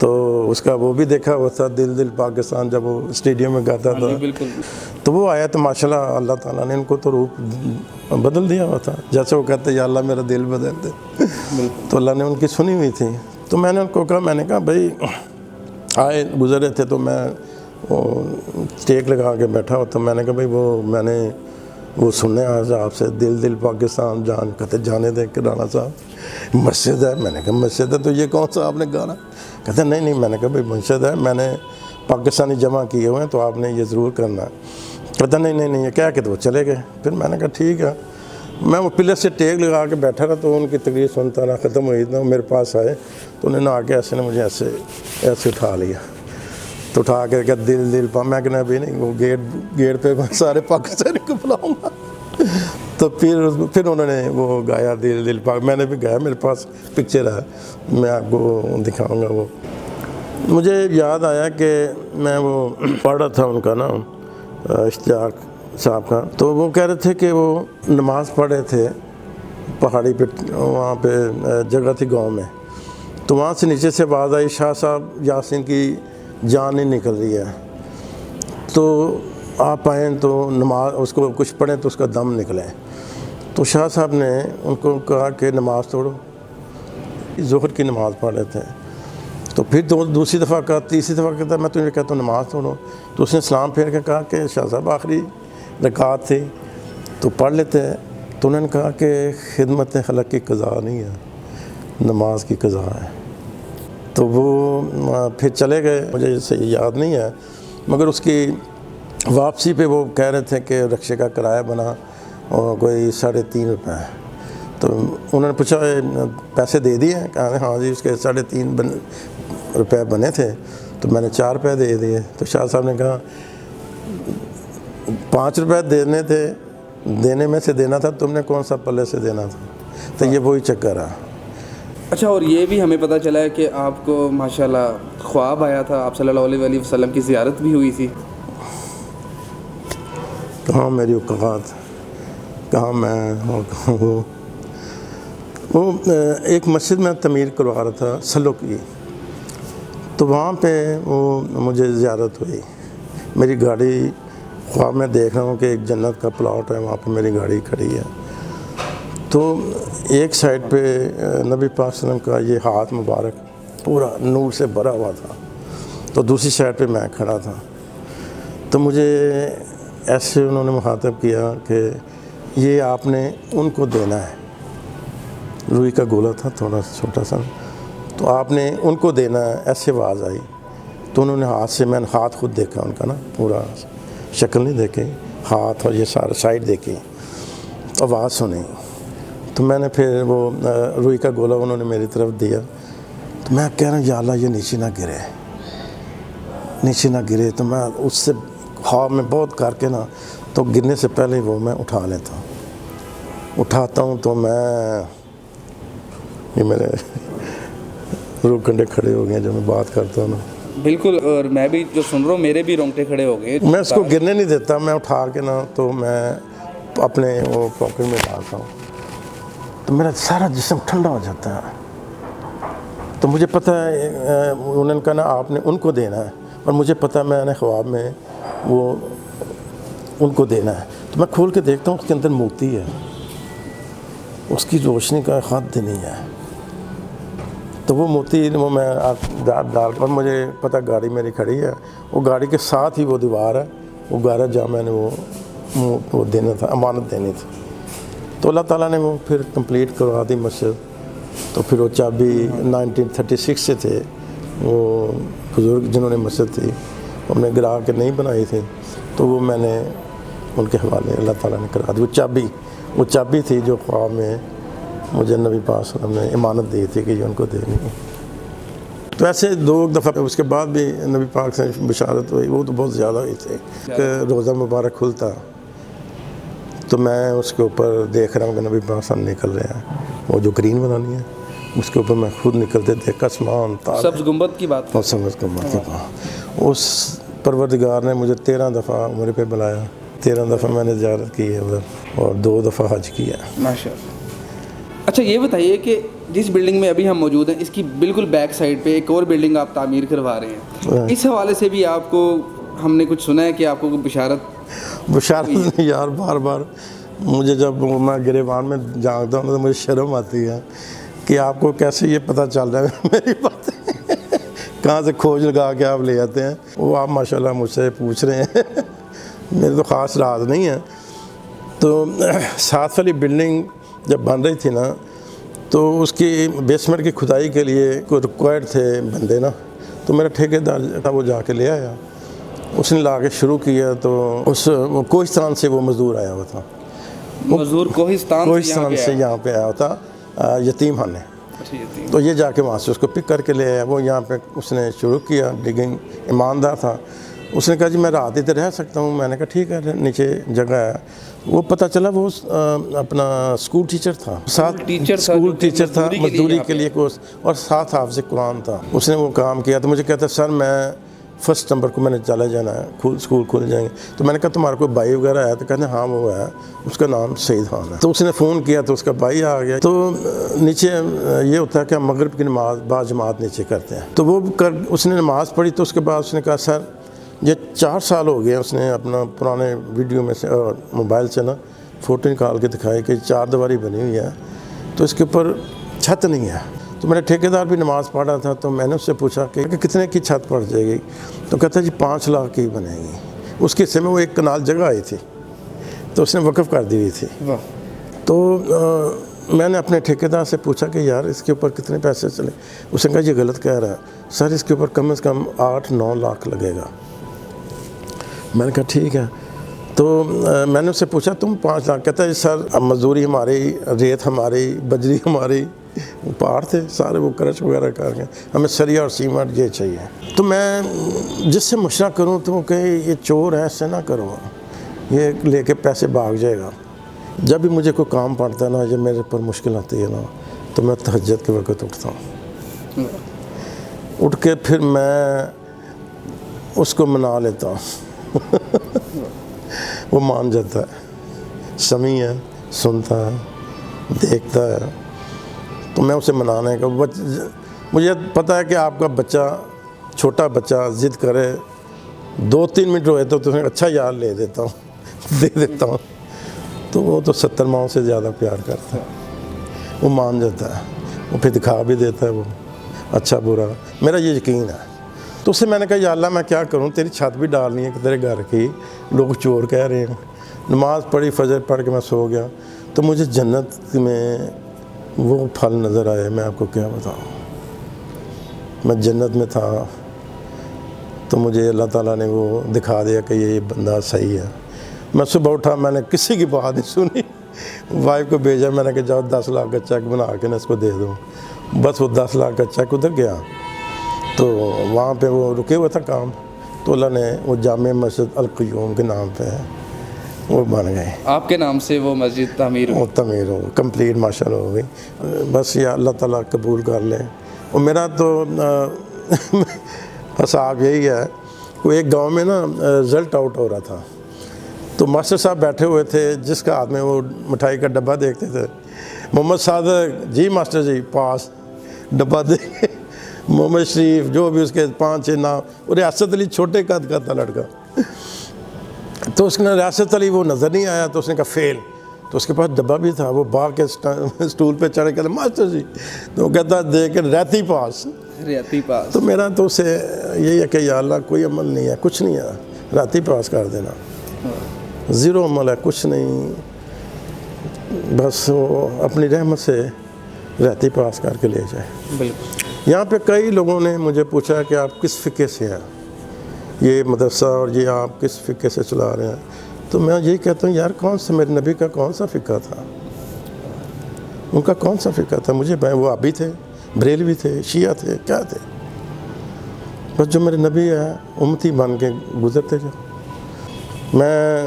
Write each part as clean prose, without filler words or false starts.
تو اس کا وہ بھی دیکھا ہوا تھا دل دل پاکستان جب وہ اسٹیڈیم میں گاتا تھا. بالکل. تو وہ آیا تو ماشاءاللہ اللہ تعالیٰ نے ان کو تو روپ بدل دیا ہوا تھا. جیسے وہ کہتے یا اللہ میرا دل بدل دے. تو اللہ نے ان کی سنی ہوئی تھی. تو میں نے ان کو کہا, میں نے کہا بھائی آئے گزرے تھے تو میں ٹیک لگا کے بیٹھا ہوا تھا. میں نے کہا بھائی میں نے وہ سننے آج آپ سے دل دل پاکستان جان کہتے جانے دے کہ رانا صاحب مسجد ہے. میں نے کہا مسجد ہے تو یہ کون سا آپ نے گانا؟ کہتے نہیں. میں نے کہا بھائی مسجد ہے, میں نے پاکستانی جمع کیے ہوئے ہیں تو آپ نے یہ ضرور کرنا ہے. کہتا نہیں یہ کیا کہ وہ چلے گئے. پھر میں نے کہا ٹھیک ہے. میں وہ پلر سے ٹیک لگا کے بیٹھا رہا تو ان کی تقریر سنتا رہا. ختم ہوئی تھا میرے پاس آئے تو انہوں نے آ کے ایسے نے مجھے ایسے اٹھا لیا. تو اٹھا کے کہا دل دل میں کہنا بھی نہیں, وہ گیٹ پہ سارے پاکستانی کو بلاؤں گا. تو پھر انہوں نے وہ گایا دل دل پاک. میں نے بھی گایا, میرے پاس پکچر ہے, میں آپ کو دکھاؤں گا. وہ مجھے یاد آیا کہ میں وہ پڑھ رہا تھا ان کا نا اشتیاق صاحب کا. تو وہ کہہ رہے تھے کہ وہ نماز پڑھ رہے تھے پہاڑی پہ, وہاں پہ جگہ تھی گاؤں میں. تو وہاں سے نیچے سے آواز آئی شاہ صاحب یاسین کی جان نہیں نکل رہی ہے, تو آپ آئیں تو نماز اس کو کچھ پڑھیں تو اس کا دم نکلے. تو شاہ صاحب نے ان کو کہا کہ نماز توڑو. ظہر کی نماز پڑھ رہے تھے. تو پھر دوسری دفعہ کہا, تیسری دفعہ کہتا میں تجھے کہتا ہوں نماز توڑو. تو اس نے سلام پھیر کے کہا کہ شاہ صاحب آخری رکعت تھی تو پڑھ لیتے ہیں. تو انہوں نے کہا کہ خدمت خلق کی قضا نہیں ہے, نماز کی قضا ہے. تو وہ پھر چلے گئے. مجھے صحیح یاد نہیں ہے, مگر اس کی واپسی پہ وہ کہہ رہے تھے کہ رکشے کا کرایہ بنا کوئی 3.5 روپے. تو انہوں نے پوچھا پیسے دے دیے؟ کہا ہاں جی, اس کے 3.5 روپے بنے تھے تو میں نے 4 روپے دے دیے. تو شاہ صاحب نے کہا 5 روپے دینے تھے, دینے میں سے دینا تھا, تم نے کون سا پلے سے دینا تھا. تو یہ وہی چکر ہے. اچھا, اور یہ بھی ہمیں پتہ چلا ہے کہ آپ کو ماشاءاللہ خواب آیا تھا, آپ صلی اللہ علیہ وسلم کی زیارت بھی ہوئی تھی. کہاں میری اوقات, کہاں میں, اور کہاں وہ ایک مسجد میں تعمیر کروا رہا تھا سلو کی. تو وہاں پہ وہ مجھے زیارت ہوئی. میری گاڑی خواب میں دیکھ رہا ہوں کہ ایک جنت کا پلاٹ ہے, وہاں پہ میری گاڑی کھڑی ہے. تو ایک سائڈ پہ نبی پاک صلی اللہ علیہ وسلم کا یہ ہاتھ مبارک پورا نور سے بھرا ہوا تھا, تو دوسری سائڈ پہ میں کھڑا تھا. تو مجھے ایسے انہوں نے مخاطب کیا کہ یہ آپ نے ان کو دینا ہے. روئی کا گولا تھا تھوڑا چھوٹا سا, تو آپ نے ان کو دینا ہے. ایسے آواز آئی تو انہوں نے ہاتھ سے, میں نے ہاتھ خود دیکھا ان کا نا, پورا شکل نہیں دیکھی, ہاتھ اور یہ سارا سائڈ دیکھی, آواز سنی. تو میں نے پھر وہ روئی کا گولا انہوں نے میری طرف دیا. تو میں کہہ رہا ہوں یا اللہ یہ نیچے نہ گرے. تو میں اس سے خواب میں بہت کر کے نا, تو گرنے سے پہلے وہ میں اٹھا لیتا ہوں. اٹھاتا ہوں تو میں یہ میرے روح کنڈے کھڑے ہو گئے جب میں بات کرتا ہوں نا. بالکل, اور میں بھی جو سن رہا ہوں میرے بھی رونگٹے کھڑے ہو گئے. میں اس کو گرنے نہیں دیتا, میں اٹھا کے نا تو میں اپنے وہ پاکٹ میں ڈالتا ہوں, تو میرا سارا جسم ٹھنڈا ہو جاتا ہے. تو مجھے پتہ ہے انہوں نے کہا نا آپ نے ان کو دینا ہے, اور مجھے پتہ ہے میں نے خواب میں وہ ان کو دینا ہے. تو میں کھول کے دیکھتا ہوں اس کے اندر موتی ہے, اس کی روشنی کا خط نہیں ہے. تو وہ موتی وہ میں ڈال کر, مجھے پتہ گاڑی میری کھڑی ہے, وہ گاڑی کے ساتھ ہی وہ دیوار ہے, وہ گارا جہاں میں نے وہ دینا تھا, امانت دینی تھی. تو اللہ تعالیٰ نے وہ پھر کمپلیٹ کروا دی مسجد. تو پھر وہ چابی 1936 سے تھے وہ بزرگ جنہوں نے مسجد تھی ہم نے گرا کے نہیں بنائی تھی, تو وہ میں نے ان کے حوالے اللہ تعالیٰ نے کرا دی. وہ چابی تھی جو خواب میں مجھے نبی پاک صلی اللہ علیہ وسلم نے امانت دی تھی کہ یہ ان کو دینی ہے. تو ایسے 2 دفعہ اس کے بعد بھی نبی پاک سے بشارت ہوئی, وہ تو بہت زیادہ ہوئی تھی کہ روزہ مبارک کھلتا تو میں اس کے اوپر دیکھ رہا ہوں کہ نبی پاک صلی اللہ علیہ وسلم نکل رہے ہیں, وہ جو گرین بنانی ہے اس کے اوپر میں خود نکلتے دیکھا, آسمان تارے, سبز گنبد کی بات, اور سبز گنبد کی بات. اس پروردگار نے مجھے 13 دفعہ عمرے پہ بلایا, 13 دفعہ میں نے زیارت کی ہے ادھر, اور 2 دفعہ حج کیا. ماشاءاللہ. اچھا یہ بتائیے کہ جس بلڈنگ میں ابھی ہم موجود ہیں اس کی بالکل بیک سائڈ پہ ایک اور بلڈنگ آپ تعمیر کروا رہے ہیں, اس حوالے سے بھی آپ کو ہم نے کچھ سنا ہے کہ آپ کو کوئی بشارت نہیں یار, بار بار مجھے جب میں گریبان میں جانتا ہوں تو مجھے شرم آتی ہے کہ آپ کو کیسے یہ پتہ چل رہا ہے میری بات کہاں سے کھوج لگا کے آپ لے آتے ہیں. وہ آپ ماشاءاللہ مجھ سے پوچھ رہے ہیں میرے تو خاص راز نہیں ہے. تو 7 والی بلڈنگ جب بن رہی تھی نا تو اس کی بیسمنٹ کی کھدائی کے لیے کوئی ریکوائرڈ تھے بندے نا, تو میرا ٹھیکیدار تھا وہ جا کے لے آیا, اس نے لا کے شروع کیا. تو اس کوہستان سے وہ مزدور آیا ہوا تھا, مزدور کوہستان سے یہاں پہ آیا ہوتا یتیم خانے. تو یہ جا کے وہاں سے اس کو پک کر کے لے آیا. وہ یہاں پہ اس نے شروع کیا ڈگنگ, ایماندار تھا. اس نے کہا جی میں رات ہی تو رہ سکتا ہوں. میں نے کہا ٹھیک ہے نیچے جگہ ہے. وہ پتہ چلا وہ اپنا اسکول ٹیچر تھا, اسکول ٹیچر تھا مزدوری کے لیے کورس, اور ساتھ حافظ قرآن تھا. اس نے وہ کام کیا. تو مجھے کہتا سر میں 1 ستمبر کو میں نے چلا جانا ہے, اسکول کھل جائیں گے. تو میں نے کہا تمہارا کوئی بھائی وغیرہ ہے؟ تو کہتے ہیں ہاں وہ ہے, اس کا نام سعید خان ہے. تو اس نے فون کیا تو اس کا بھائی آ گیا. تو نیچے یہ ہوتا ہے کہ ہم مغرب کی نماز با جماعت نیچے کرتے ہیں. تو وہ اس نے نماز پڑھی. تو اس کے بعد اس نے کہا سر یہ 4 سال ہو گئے. اس نے اپنا پرانے ویڈیو میں سے اور موبائل سے نا فوٹو نکال کے دکھائی کہ 4 دیواری بنی ہوئی ہے, تو اس کے اوپر چھت نہیں ہے. تو میرا ٹھیکیدار بھی نماز پڑھ رہا تھا. تو میں نے اس سے پوچھا کہ کتنے کی چھت پڑ جائے گی؟ تو کہتا جی 5 لاکھ کی بنے گی. اس کے حصے میں وہ 1 کنال جگہ آئی تھی تو اس نے وقف کر دی ہوئی تھی. تو میں نے اپنے ٹھیکیدار سے پوچھا کہ یار اس کے اوپر کتنے پیسے چلے؟ اس نے کہا یہ غلط کہہ رہا ہے سر, اس کے اوپر کم از کم 8-9 لاکھ لگے گا. میں نے کہا ٹھیک ہے. تو میں نے اس سے پوچھا تم 5 لاکھ, کہتا ہے سر اب مزدوری ہماری, ریت ہماری, بجری ہماری, پہاڑ تھے سارے وہ کرچ وغیرہ کر کے, ہمیں سریا اور سیمنٹ یہ چاہیے. تو میں جس سے مشورہ کروں تو وہ کہے یہ چور ہے, ایسے نہ کرو, یہ لے کے پیسے بھاگ جائے گا. جب بھی مجھے کوئی کام پڑتا ہے نا, جب میرے پر مشکل آتی ہے نا, تو میں تہجد کے وقت اٹھتا ہوں. اٹھ کے پھر میں اس کو منا لیتا ہوں. وہ مان جاتا ہے, سمیع ہے, سنتا ہے, دیکھتا ہے. تو میں اسے منانے کا مجھے پتہ ہے کہ آپ کا بچہ, چھوٹا بچہ ضد کرے 2-3 منٹ روئے تو تمہیں اچھا یار لے دیتا ہوں, دے دیتا ہوں. تو وہ تو 70 ماؤں سے زیادہ پیار کرتا ہے. وہ مان جاتا ہے, وہ پھر دکھا بھی دیتا ہے وہ اچھا برا. میرا یہ یقین ہے. تو اس سے میں نے کہا یا اللہ میں کیا کروں, تیری چھت بھی ڈالنی ہے کہ تیرے گھر کی, لوگ چور کہہ رہے ہیں. نماز پڑھی, فجر پڑھ کے میں سو گیا. تو مجھے جنت میں وہ پھل نظر آئے, میں آپ کو کیا بتاؤں. میں جنت میں تھا تو مجھے اللہ تعالیٰ نے وہ دکھا دیا کہ یہ بندہ صحیح ہے. میں صبح اٹھا, میں نے کسی کی بات نہیں سنی, وائف کو بھیجا. میں نے کہا جاؤ 10 لاکھ کا چیک بنا کے نا اس کو دے دوں. بس وہ 10 لاکھ کا چیک ادھر گیا. تو وہاں پہ وہ رکے ہوا تھا کام. تو اللہ نے وہ جامع مسجد القیوم کے نام پہ ہے وہ بن گئے. آپ کے نام سے وہ مسجد تعمیر ہو کمپلیٹ ماشاء اللہ ہو گئی. بس یہ اللہ تعالیٰ قبول کر لے. اور میرا تو حساب یہی ہے, کوئی ایک گاؤں میں نا رزلٹ آؤٹ ہو رہا تھا. تو ماسٹر صاحب بیٹھے ہوئے تھے, جس کا ہاتھ میں وہ مٹھائی کا ڈبہ دیکھتے تھے. محمد صادق جی ماسٹر جی پاس, ڈبہ دے. محمد شریف جو بھی اس کے 5-6 نام. اور ریاست علی چھوٹے قد کا تھا لڑکا. تو اس نے ریاست علی وہ نظر نہیں آیا. تو اس نے کہا فیل. تو اس کے پاس ڈبہ بھی تھا. وہ باغ کے اسٹول پہ چڑھ کے ماسٹر جی, تو وہ کہتا دیکھ کے رہتی پاس. تو میرا تو اسے یہی ہے کہ یا اللہ کوئی عمل نہیں ہے, کچھ نہیں ہے, رہتی پاس کر دینا. 0 عمل ہے, کچھ نہیں, بس وہ اپنی رحمت سے رہتی پاس کر کے لے جائے. بالکل. یہاں پہ کئی لوگوں نے مجھے پوچھا کہ آپ کس فقہ سے ہیں, یہ مدرسہ اور یہ آپ کس فقہ سے چلا رہے ہیں. تو میں یہی کہتا ہوں یار کون سا میرے نبی کا کون سا فقہ تھا, ان کا کون سا فقہ تھا. مجھے وہ ابھی تھے, بریلوی تھے, شیعہ تھے, کیا تھے. بس جو میرے نبی ہے امتی بن کے گزرتے جو. میں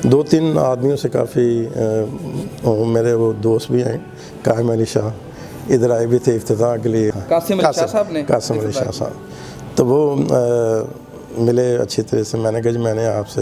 2-3 آدمیوں سے کافی میرے وہ دوست بھی ہیں, قائم علی شاہ ادھر آئے بھی تھے افتتاح کے لیے. قاسم علی شاہ صاحب. تو وہ ملے اچھی طرح سے. میں نے کہا جی میں نے آپ سے